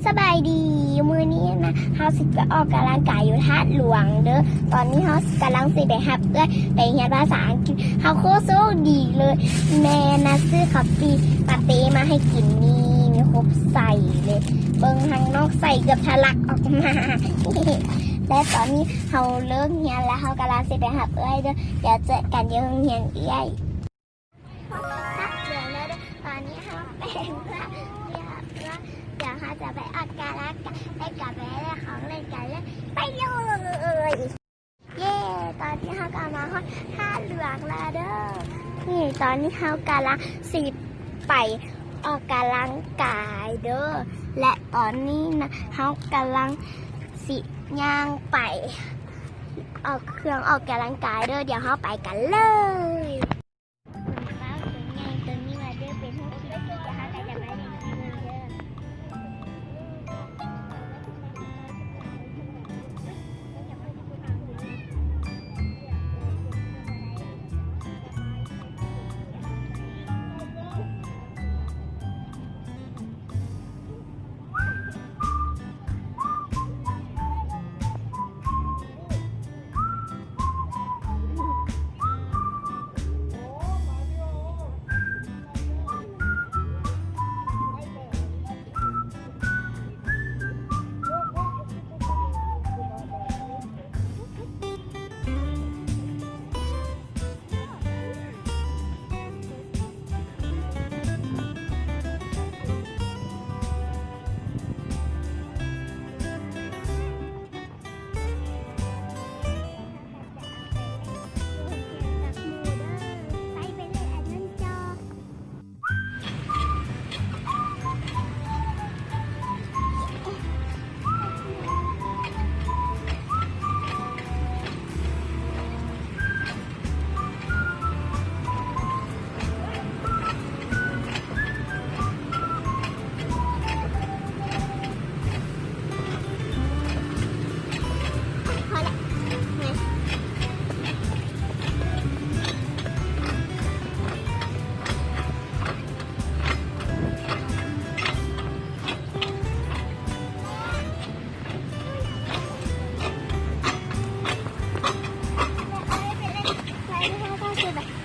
สบายดีมือนี้นะเฮาสิไปออกกำลังกายอยู่ธาตุหลวงเด้อตอนนี้เฮากำลังสิไปหับไปเรียนภาษาอังกฤษเฮาโคตรโชคดีเลยแม่นะซื้อคัพปี้ปาเต้มาให้กินนี่มีครบใส่เลยเบิ่งทางนอกใส่เกือบทะลักออกมา และตอนนี้เฮาเลิกเรียนแล้วเฮากำลังสิไปหับเด้อเดี๋ยวเจอกันที่โรงเรียนทักเดือนแล้วเด้อตอนนี้เฮาเป็นเพื่อนเดี๋ยวเขาจะไปออกกำลังกายไปกับแม่และของเล่นกันเลยไปเลยเย้ตอนนี้เขากำลังท่าเหลืองแล้วเด้อนี่ตอนนี้เขากำลังสิไปออกกำลังกายเด้อและตอนนี้นะเขากำลังสิย่างไปออกเครื่องออกกำลังกายเด้อเดี๋ยวเขาไปกันเลยตัวนี้มาเด้อเป็นห้องคิดเดี๋ยวเขาจะไปเล่นที่นี่เด้อ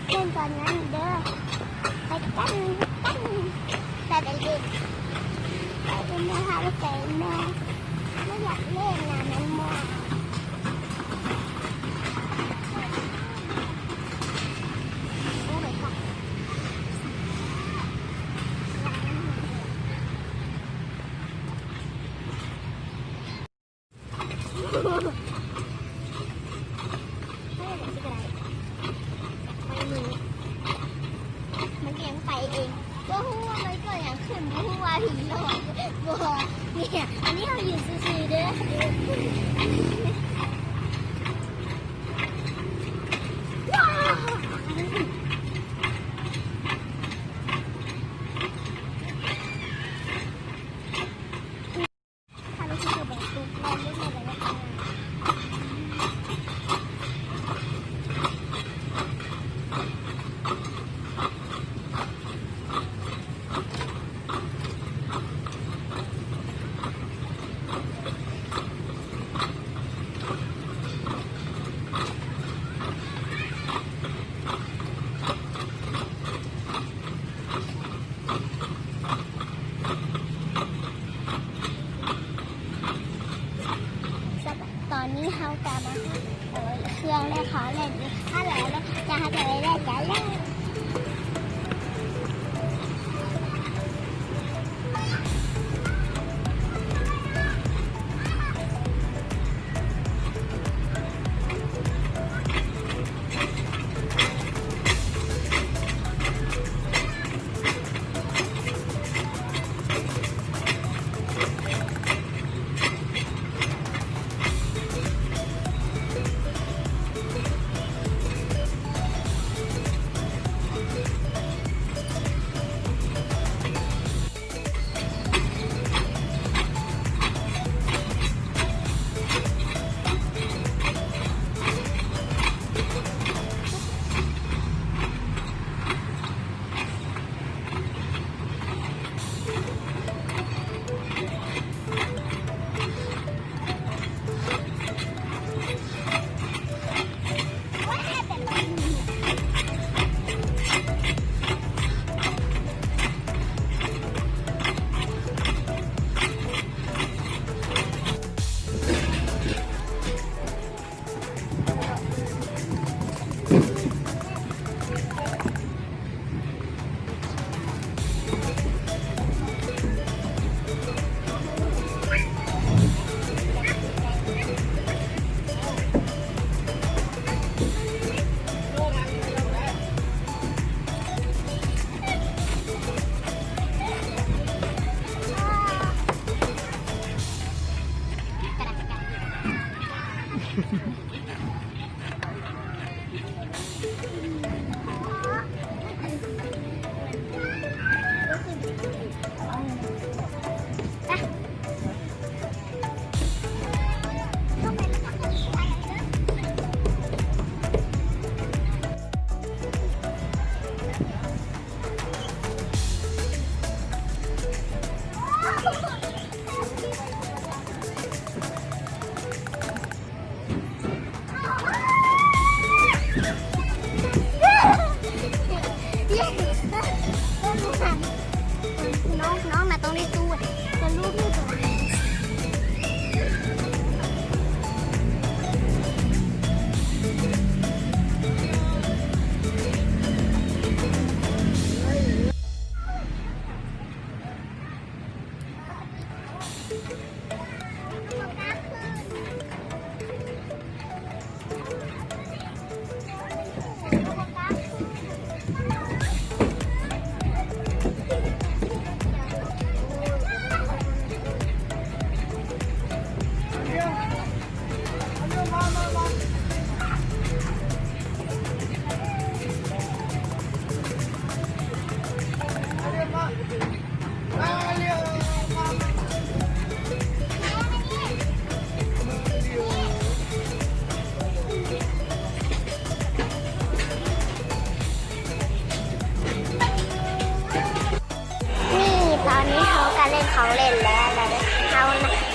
เล่นตอนนั้นเด้อไปกันแต่เด็กๆไปเป็นแม่ค่ะลูกแต่แม่ไม่อยากเล่นนะมันมองโอ้ยค่ะมันยังไปเองก็หัวมันก็ยังขึ้นหัวผีหลอกบัวเนี่ยอันนี้เราอยู่ซื่อๆเด้อถ้าเราจะแบบตุ๊กเราไม่ได้แบบนั้นตอนนี้เขาจะมาเครื่องเล่นเขาเล่นถ้าแล้วจะให้ไปเล่นกันแล้ว น้องมาตรงนี้ตู้จะลูกนี่ตัวตอนนี้เขาการเล่นของเล่นแล้วเขา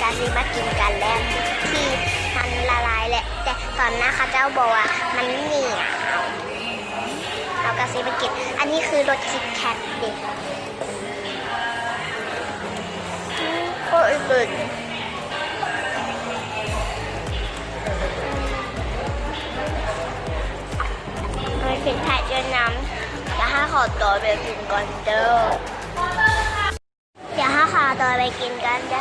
การซีมากินกันแล้วที่มันละลายแหละแต่ตอนนั้นเขาเจ้าบอกว่ามันเหนียวเราการซีมากินอันนี้คือรสคิดแคทเด็กโอ้ยบึ้งมันคิดแคทเยอะน้ำจะให้ขอตัวไปกินก่อนเด้อเดี๋ยวให้ขอตัวไปกินกันจะ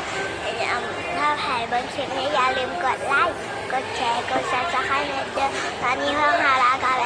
ถ้าใครบนคลิปนี้อย่าลืมกดไลค์ กดแชร์ กดซับสไครต์นะเด้อตอนนี้เพิ่งหาลากัน